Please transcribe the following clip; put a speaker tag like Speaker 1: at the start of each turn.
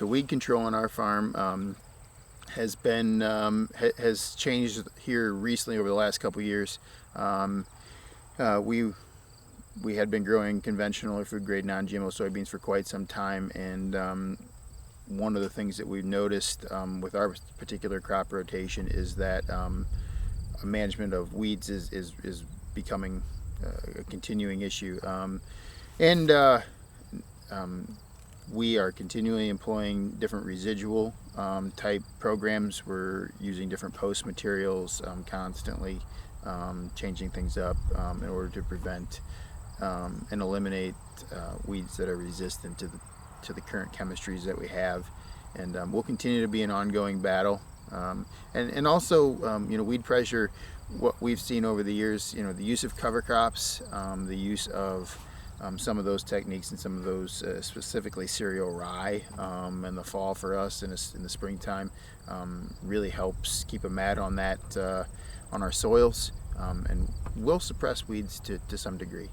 Speaker 1: So weed control on our farm has changed here recently over the last couple years. We had been growing conventional or food grade non-GMO soybeans for quite some time, and one of the things that we've noticed with our particular crop rotation is that management of weeds is becoming a continuing issue, and we are continually employing different residual type programs. We're using different post materials, constantly changing things up in order to prevent and eliminate weeds that are resistant to the current chemistries that we have. And we'll continue to be an ongoing battle. And also, weed pressure, what we've seen over the years, the use of cover crops, the use of some of those techniques and some of those, specifically cereal rye in the fall for us, in the springtime, really helps keep a mat on that, on our soils, and will suppress weeds to some degree.